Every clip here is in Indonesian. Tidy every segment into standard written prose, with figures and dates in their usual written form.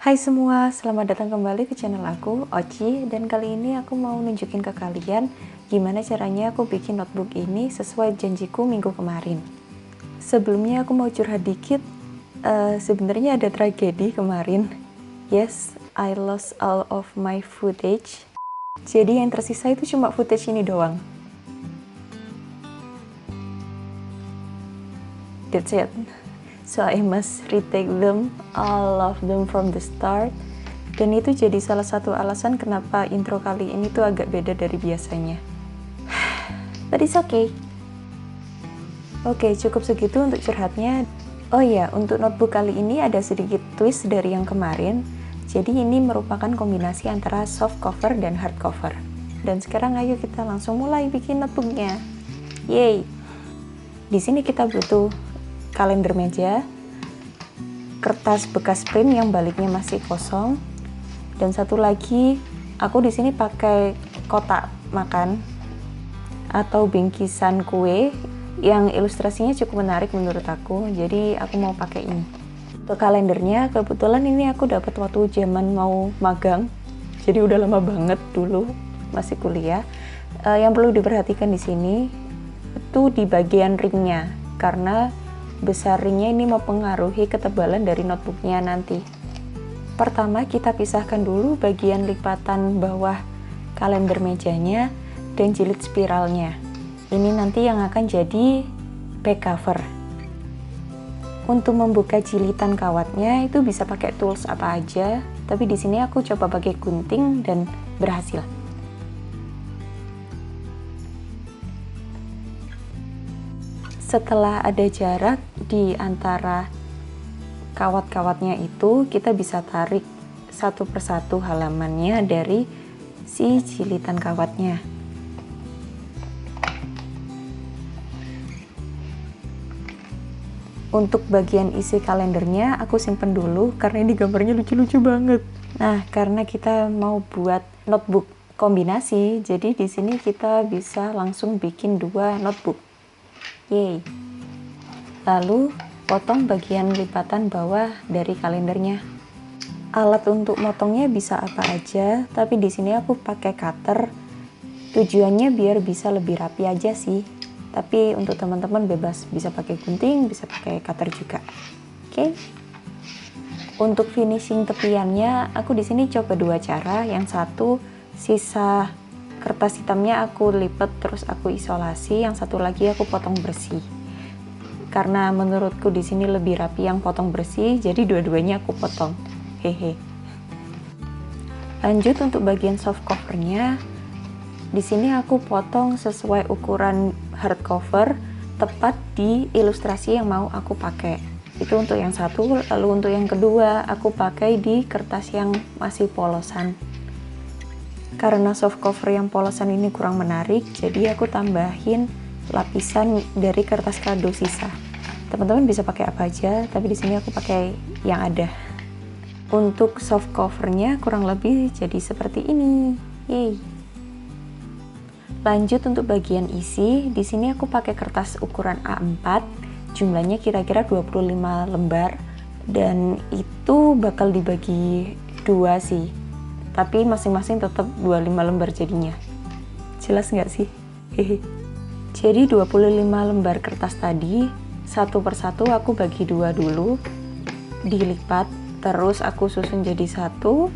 Hai semua, selamat datang kembali ke channel aku, Oci. Dan kali ini aku mau nunjukin ke kalian gimana caranya aku bikin notebook ini sesuai janjiku minggu kemarin. Sebelumnya aku mau curhat dikit, sebenarnya ada tragedi kemarin. Yes, I lost all of my footage. Jadi yang tersisa itu cuma footage ini doang. That's it. So I must retake them, all of them from the start. Dan itu jadi salah satu alasan kenapa intro kali ini tuh agak beda dari biasanya. But it's okay. Oke, cukup segitu untuk curhatnya. Oh iya, untuk notebook kali ini ada sedikit twist dari yang kemarin. Jadi ini merupakan kombinasi antara soft cover dan hard cover. Dan sekarang ayo kita langsung mulai bikin notebooknya. Yay! Di sini kita butuh kalender meja, kertas bekas print yang baliknya masih kosong, dan satu lagi aku di sini pakai kotak makan atau bingkisan kue yang ilustrasinya cukup menarik menurut aku, jadi aku mau pakai ini. Untuk kalendernya kebetulan ini aku dapat waktu zaman mau magang, jadi udah lama banget dulu masih kuliah. Yang perlu diperhatikan di sini itu di bagian ringnya, karena besar ringnya ini mempengaruhi ketebalan dari notebooknya nanti. Pertama kita pisahkan dulu bagian lipatan bawah kalender mejanya dan jilid spiralnya. Ini nanti yang akan jadi back cover. Untuk membuka jilitan kawatnya itu bisa pakai tools apa aja, tapi di sini aku coba pakai gunting dan berhasil. Setelah ada jarak di antara kawat-kawatnya itu, kita bisa tarik satu persatu halamannya dari si jilitan kawatnya. Untuk bagian isi kalendernya aku simpen dulu karena ini gambarnya lucu-lucu banget. Nah, karena kita mau buat notebook kombinasi, jadi di sini kita bisa langsung bikin dua notebook. Yeay. Lalu potong bagian lipatan bawah dari kalendernya. Alat untuk motongnya bisa apa aja, tapi di sini aku pakai cutter. Tujuannya biar bisa lebih rapi aja sih. Tapi untuk teman-teman bebas, bisa pakai gunting, bisa pakai cutter juga. Oke. Untuk finishing tepiannya, aku di sini coba dua cara. Yang satu, sisa kertas hitamnya aku lipat terus aku isolasi, yang satu lagi aku potong bersih. Karena menurutku di sini lebih rapi yang potong bersih, jadi dua-duanya aku potong. Hehe. Lanjut untuk bagian soft covernya, di sini aku potong sesuai ukuran hard cover, tepat di ilustrasi yang mau aku pakai. Itu untuk yang satu, lalu untuk yang kedua aku pakai di kertas yang masih polosan. Karena soft cover yang polosan ini kurang menarik, jadi aku tambahin lapisan dari kertas kado sisa. Teman-teman bisa pakai apa aja, tapi di sini aku pakai yang ada. Untuk soft covernya kurang lebih jadi seperti ini. Yeay. Lanjut untuk bagian isi, di sini aku pakai kertas ukuran A4, jumlahnya kira-kira 25 lembar, dan itu bakal dibagi dua sih. Tapi masing-masing tetap 25 lembar jadinya. Jelas nggak sih? Hehe. Jadi 25 lembar kertas tadi, satu persatu aku bagi dua dulu, dilipat, terus aku susun jadi satu,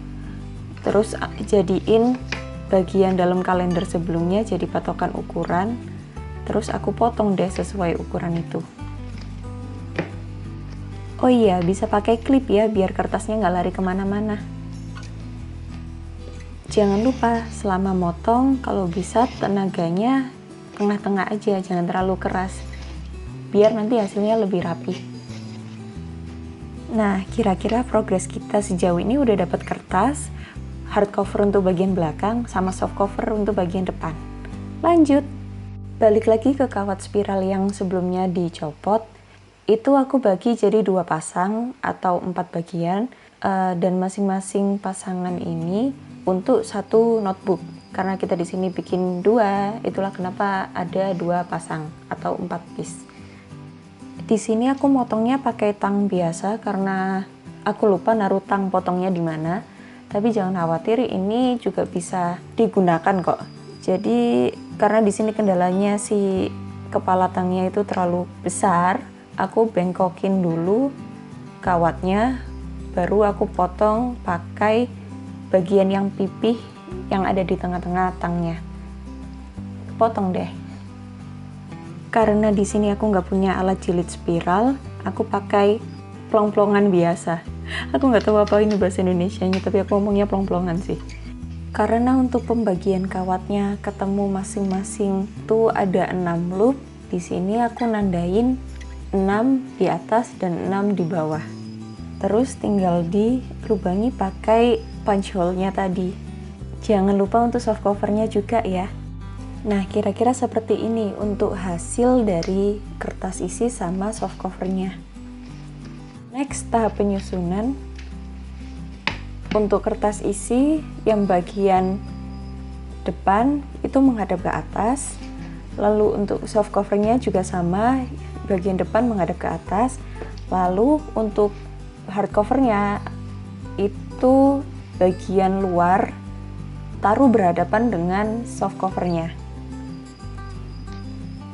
terus jadiin bagian dalam kalender sebelumnya jadi patokan ukuran, terus aku potong deh sesuai ukuran itu. Oh iya, bisa pakai klip ya, biar kertasnya nggak lari kemana-mana. Jangan lupa selama motong kalau bisa tenaganya tengah-tengah aja, jangan terlalu keras, biar nanti hasilnya lebih rapi. Nah, kira-kira progres kita sejauh ini udah dapat kertas, hard cover untuk bagian belakang, sama soft cover untuk bagian depan. Lanjut, balik lagi ke kawat spiral yang sebelumnya dicopot. Itu aku bagi jadi dua pasang atau 4 bagian, dan masing-masing pasangan ini untuk satu notebook. Karena kita di sini bikin dua, itulah kenapa ada dua pasang atau 4 piece. Di sini aku motongnya pakai tang biasa karena Aku lupa naruh tang potongnya di mana, tapi jangan khawatir, ini juga bisa digunakan kok. Jadi karena di sini kendalanya si kepala tangnya itu terlalu besar, aku bengkokin dulu kawatnya, baru aku potong pakai bagian yang pipih yang ada di tengah-tengah tangnya. Potong deh. Karena di sini aku nggak punya alat jilid spiral, aku pakai plong-plongan biasa. Aku nggak tahu apa ini bahasa Indonesianya, tapi aku ngomongnya plong-plongan sih. Karena untuk pembagian kawatnya ketemu masing-masing tuh ada 6 loop. Di sini aku nandain 6 di atas dan 6 di bawah. Terus tinggal dilubangi pakai punch hole-nya tadi. Jangan lupa untuk soft cover-nya juga ya. Nah, kira-kira seperti ini untuk hasil dari kertas isi sama soft cover-nya. Next, tahap penyusunan. Untuk kertas isi yang bagian depan itu menghadap ke atas, lalu untuk soft covernya juga sama, bagian depan menghadap ke atas, lalu untuk hard covernya itu bagian luar taruh berhadapan dengan soft covernya.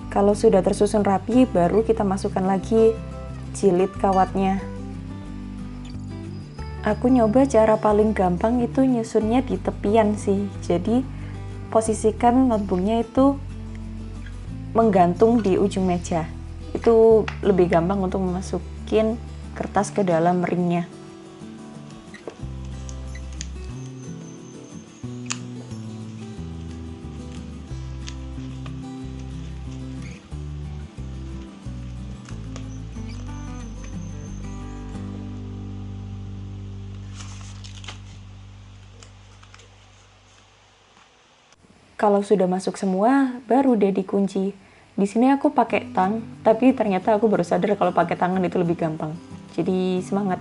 Kalau sudah tersusun rapi, baru kita masukkan lagi jilid kawatnya. Aku nyoba cara paling gampang itu nyusunnya di tepian sih. Jadi posisikan lambungnya itu menggantung di ujung meja. Itu lebih gampang untuk memasukin kertas ke dalam ringnya. Kalau sudah masuk semua, baru deh dikunci. Di sini aku pakai tang, tapi ternyata aku baru sadar kalau pakai tangan itu lebih gampang. Jadi semangat.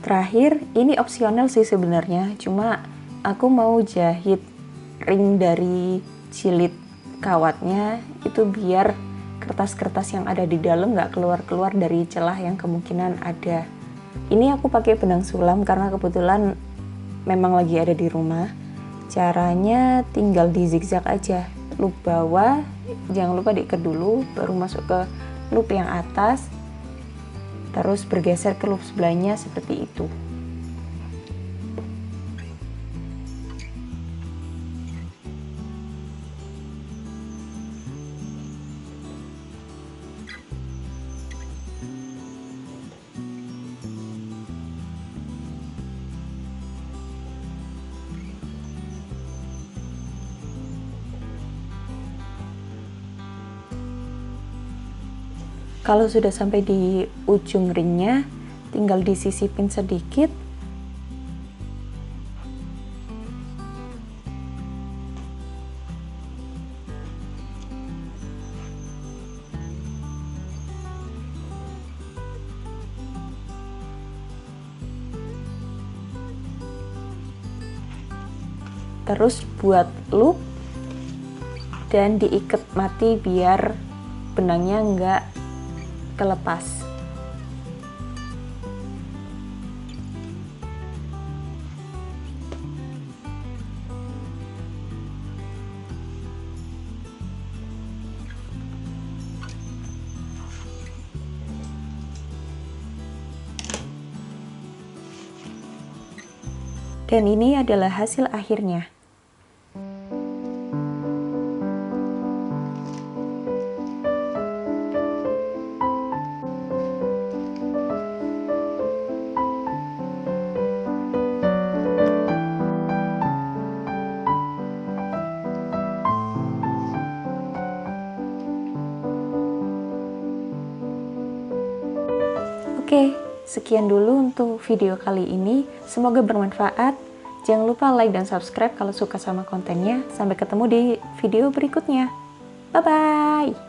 Terakhir, ini opsional sih sebenarnya, cuma aku mau jahit ring dari jilid kawatnya itu biar kertas-kertas yang ada di dalam nggak keluar-keluar dari celah yang kemungkinan ada. Ini aku pakai benang sulam karena kebetulan memang lagi ada di rumah. Caranya tinggal di zigzag aja. Loop bawah, jangan lupa diikat dulu, baru masuk ke loop yang atas, terus bergeser ke loop sebelahnya seperti itu. Kalau sudah sampai di ujung ringnya, tinggal disisipin sedikit. Terus buat loop dan diikat mati biar benangnya nggak kelepas. Dan ini adalah hasil akhirnya. Oke, sekian dulu untuk video kali ini. Semoga bermanfaat. Jangan lupa like dan subscribe kalau suka sama kontennya. Sampai ketemu di video berikutnya. Bye-bye!